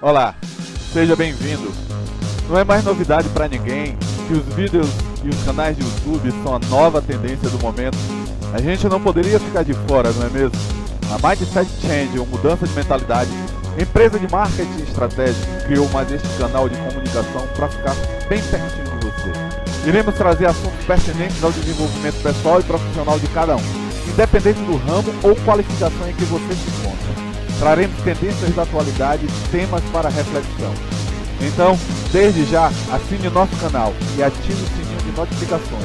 Olá, seja bem-vindo. Não é mais novidade para ninguém que os vídeos e os canais de YouTube são a nova tendência do momento. A gente não poderia ficar de fora, não é mesmo? A Mindset Change, ou mudança de mentalidade, empresa de marketing estratégico, criou mais este canal de comunicação para ficar bem pertinho de você. Iremos trazer assuntos pertinentes ao desenvolvimento pessoal e profissional de cada um, independente do ramo ou qualificação em que você se encontra. Traremos tendências da atualidade e temas para reflexão. Então, desde já, assine o nosso canal e ative o sininho de notificações.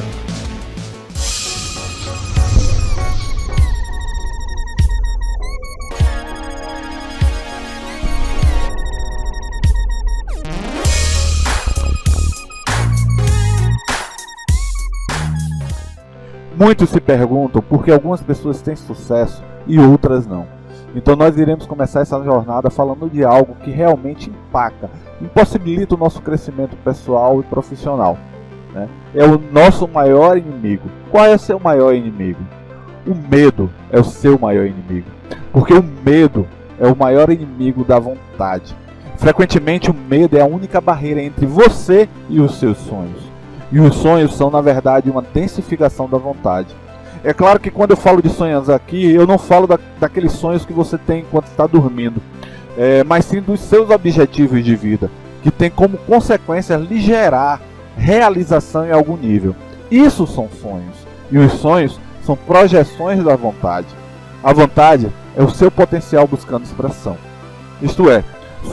Muitos se perguntam por que algumas pessoas têm sucesso e outras não. Então nós iremos começar essa jornada falando de algo que realmente impacta, impossibilita o nosso crescimento pessoal e profissional, né? É o nosso maior inimigo. Qual é o seu maior inimigo? O medo é o seu maior inimigo, porque o medo é o maior inimigo da vontade. Frequentemente o medo é a única barreira entre você e os seus sonhos. E os sonhos são, na verdade, uma densificação da vontade. É claro que quando eu falo de sonhos aqui, eu não falo daqueles sonhos que você tem enquanto está dormindo, mas sim dos seus objetivos de vida, que tem como consequência lhe gerar realização em algum nível. Isso são sonhos, e os sonhos são projeções da vontade. A vontade é o seu potencial buscando expressão, isto é,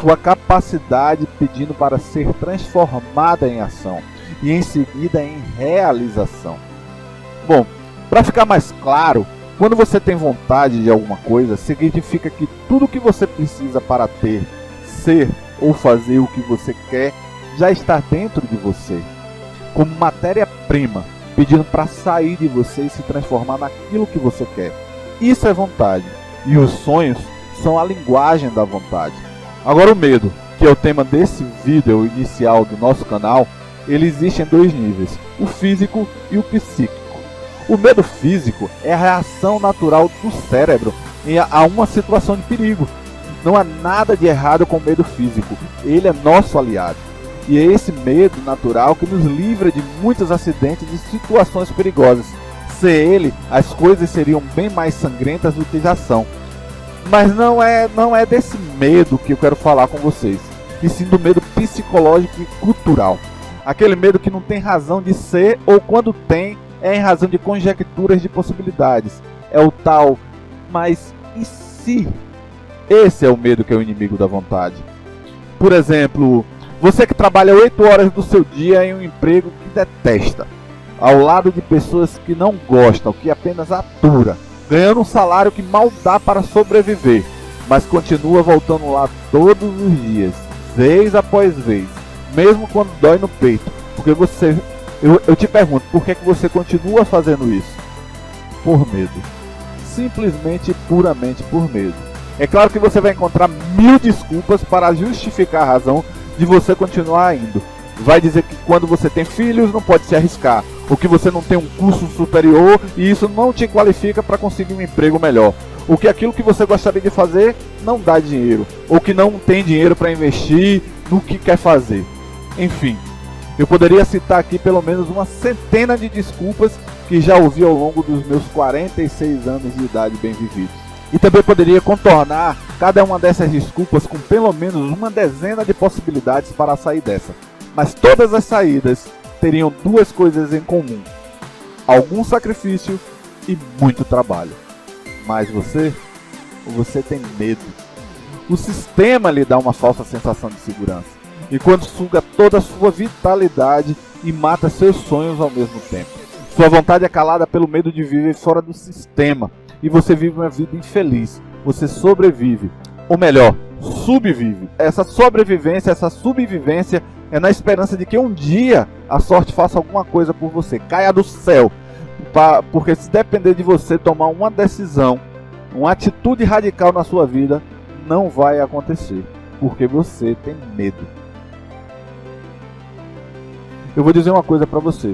sua capacidade pedindo para ser transformada em ação e em seguida em realização. Bom, para ficar mais claro, quando você tem vontade de alguma coisa, significa que tudo que você precisa para ter, ser ou fazer o que você quer já está dentro de você, como matéria-prima, pedindo para sair de você e se transformar naquilo que você quer. Isso é vontade, e os sonhos são a linguagem da vontade. Agora o medo, que é o tema desse vídeo inicial do nosso canal, ele existe em dois níveis, o físico e o psíquico. O medo físico é a reação natural do cérebro a uma situação de perigo. Não há nada de errado com o medo físico, ele é nosso aliado. E é esse medo natural que nos livra de muitos acidentes e situações perigosas. Sem ele, as coisas seriam bem mais sangrentas do que já são. Mas não é desse medo que eu quero falar com vocês, e sim do medo psicológico e cultural. Aquele medo que não tem razão de ser, ou quando tem, é em razão de conjecturas de possibilidades. É o tal, mas e se? Esse é o medo que é o inimigo da vontade. Por exemplo, você que trabalha 8 horas do seu dia em um emprego que detesta, ao lado de pessoas que não gostam, que apenas atura, ganhando um salário que mal dá para sobreviver, mas continua voltando lá todos os dias, vez após vez, mesmo quando dói no peito, porque você... Eu te pergunto, por que você continua fazendo isso? Por medo. Simplesmente e puramente por medo. É claro que você vai encontrar 1000 desculpas para justificar a razão de você continuar indo. Vai dizer que quando você tem filhos não pode se arriscar, ou que você não tem um curso superior e isso não te qualifica para conseguir um emprego melhor, ou que aquilo que você gostaria de fazer não dá dinheiro, ou que não tem dinheiro para investir no que quer fazer. Enfim. Eu poderia citar aqui pelo menos uma centena de desculpas que já ouvi ao longo dos meus 46 anos de idade bem vividos. E também poderia contornar cada uma dessas desculpas com pelo menos uma dezena de possibilidades para sair dessa. Mas todas as saídas teriam duas coisas em comum: algum sacrifício e muito trabalho. Mas você tem medo. O sistema lhe dá uma falsa sensação de segurança, e quando suga toda a sua vitalidade e mata seus sonhos ao mesmo tempo. Sua vontade é calada pelo medo de viver fora do sistema, e você vive uma vida infeliz. Você sobrevive, ou melhor, subvive. Essa sobrevivência, essa subvivência é na esperança de que um dia a sorte faça alguma coisa por você, caia do céu, porque se depender de você tomar uma decisão, uma atitude radical na sua vida, não vai acontecer, porque você tem medo. Eu vou dizer uma coisa para você: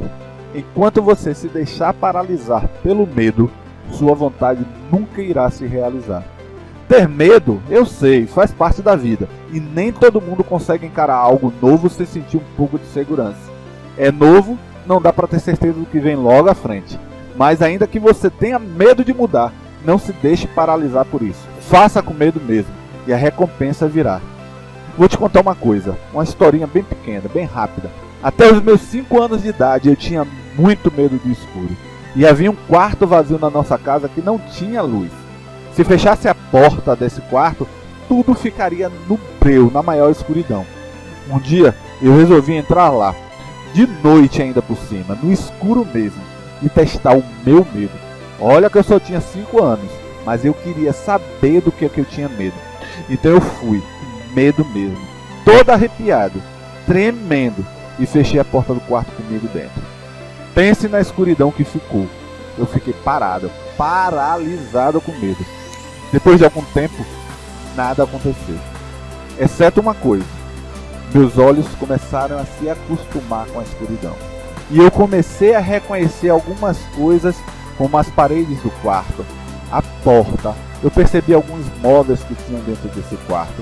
enquanto você se deixar paralisar pelo medo, sua vontade nunca irá se realizar. Ter medo, eu sei, faz parte da vida. E nem todo mundo consegue encarar algo novo sem sentir um pouco de segurança. É novo, não dá para ter certeza do que vem logo à frente. Mas ainda que você tenha medo de mudar, não se deixe paralisar por isso. Faça com medo mesmo, e a recompensa virá. Vou te contar uma coisa, uma historinha bem pequena, bem rápida. Até os meus 5 anos de idade eu tinha muito medo do escuro. E havia um quarto vazio na nossa casa que não tinha luz. Se fechasse a porta desse quarto, tudo ficaria no breu, na maior escuridão. Um dia eu resolvi entrar lá, de noite ainda por cima, no escuro mesmo, e testar o meu medo. Olha que eu só tinha 5 anos, mas eu queria saber do que eu tinha medo. Então eu fui, com medo mesmo, todo arrepiado, tremendo, e fechei a porta do quarto comigo dentro. Pense na escuridão que ficou. Eu fiquei parado, paralisado com medo. Depois de algum tempo, nada aconteceu. Exceto uma coisa. Meus olhos começaram a se acostumar com a escuridão. E eu comecei a reconhecer algumas coisas, como as paredes do quarto, a porta. Eu percebi alguns móveis que tinham dentro desse quarto.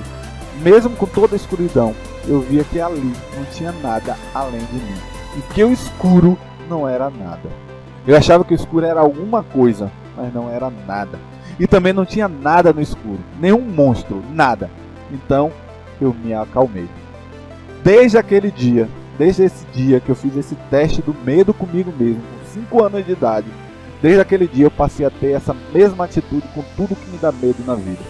Mesmo com toda a escuridão, eu via que ali não tinha nada além de mim. E que o escuro não era nada. Eu achava que o escuro era alguma coisa, mas não era nada. E também não tinha nada no escuro, nenhum monstro, nada. Então eu me acalmei. Desde esse dia que eu fiz esse teste do medo comigo mesmo, com 5 anos de idade, desde aquele dia eu passei a ter essa mesma atitude com tudo que me dá medo na vida.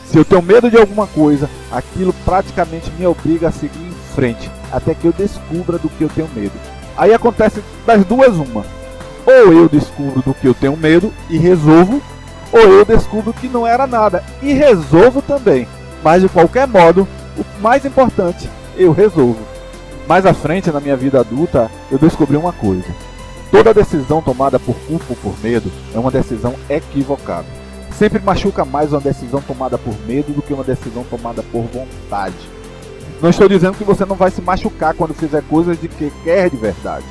Se eu tenho medo de alguma coisa, aquilo praticamente me obriga a seguir em frente, até que eu descubra do que eu tenho medo. Aí acontece das duas uma. Ou eu descubro do que eu tenho medo e resolvo, ou eu descubro que não era nada e resolvo também. Mas de qualquer modo, o mais importante, eu resolvo. Mais à frente, na minha vida adulta, eu descobri uma coisa. Toda decisão tomada por culpa ou por medo é uma decisão equivocada. Sempre machuca mais uma decisão tomada por medo do que uma decisão tomada por vontade. Não estou dizendo que você não vai se machucar quando fizer coisas de que quer de verdade.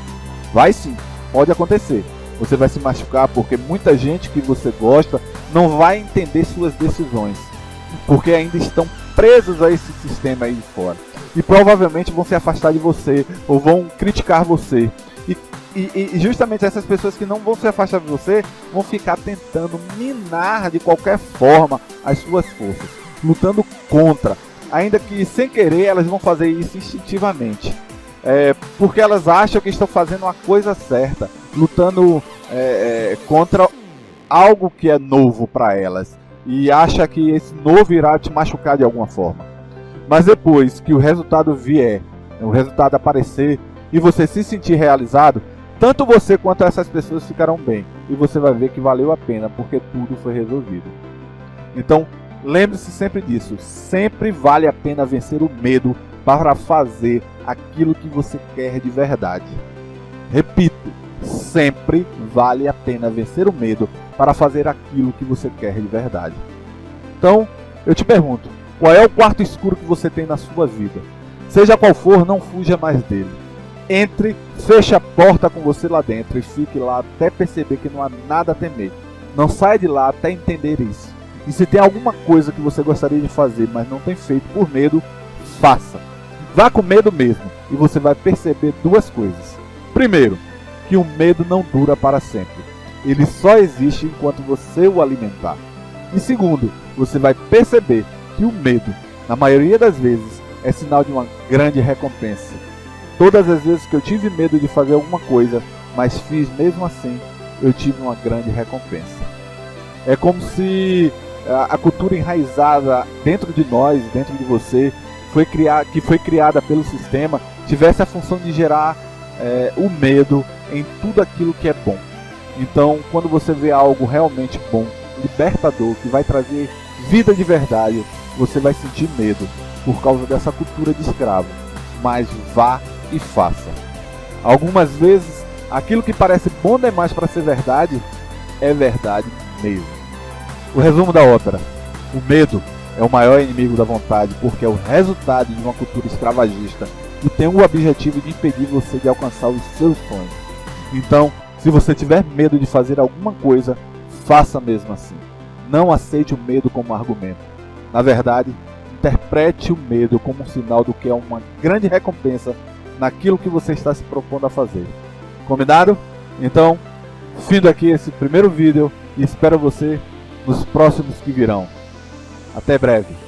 Vai sim, pode acontecer. Você vai se machucar porque muita gente que você gosta não vai entender suas decisões, porque ainda estão presos a esse sistema aí de fora. E provavelmente vão se afastar de você ou vão criticar você. E justamente essas pessoas que não vão se afastar de você vão ficar tentando minar de qualquer forma as suas forças, lutando contra. Ainda que sem querer elas vão fazer isso instintivamente. Porque elas acham que estão fazendo uma coisa certa, lutando contra algo que é novo para elas. E acha que esse novo irá te machucar de alguma forma. Mas depois que o resultado vier, o resultado aparecer e você se sentir realizado, tanto você quanto essas pessoas ficarão bem. E você vai ver que valeu a pena, porque tudo foi resolvido. Então, lembre-se sempre disso. Sempre vale a pena vencer o medo para fazer aquilo que você quer de verdade. Repito, sempre vale a pena vencer o medo para fazer aquilo que você quer de verdade. Então, eu te pergunto, qual é o quarto escuro que você tem na sua vida? Seja qual for, não fuja mais dele. Entre, feche a porta com você lá dentro e fique lá até perceber que não há nada a temer. Não saia de lá até entender isso. E se tem alguma coisa que você gostaria de fazer, mas não tem feito por medo, faça. Vá com medo mesmo e você vai perceber duas coisas. Primeiro, que o medo não dura para sempre. Ele só existe enquanto você o alimentar. E segundo, você vai perceber que o medo, na maioria das vezes, é sinal de uma grande recompensa. Todas as vezes que eu tive medo de fazer alguma coisa, mas fiz mesmo assim, eu tive uma grande recompensa. É como se a cultura enraizada dentro de nós, dentro de você, que foi criada pelo sistema, tivesse a função de gerar o medo em tudo aquilo que é bom. Então, quando você vê algo realmente bom, libertador, que vai trazer vida de verdade, você vai sentir medo por causa dessa cultura de escravo. Mas vá e faça. Algumas vezes, aquilo que parece bom demais para ser verdade, é verdade mesmo. O resumo da ópera: o medo é o maior inimigo da vontade, porque é o resultado de uma cultura escravagista e tem o objetivo de impedir você de alcançar os seus sonhos. Então, se você tiver medo de fazer alguma coisa, faça mesmo assim. Não aceite o medo como argumento. Na verdade, interprete o medo como um sinal do que é uma grande recompensa naquilo que você está se propondo a fazer. Combinado? Então, findo aqui esse primeiro vídeo e espero você nos próximos que virão. Até breve!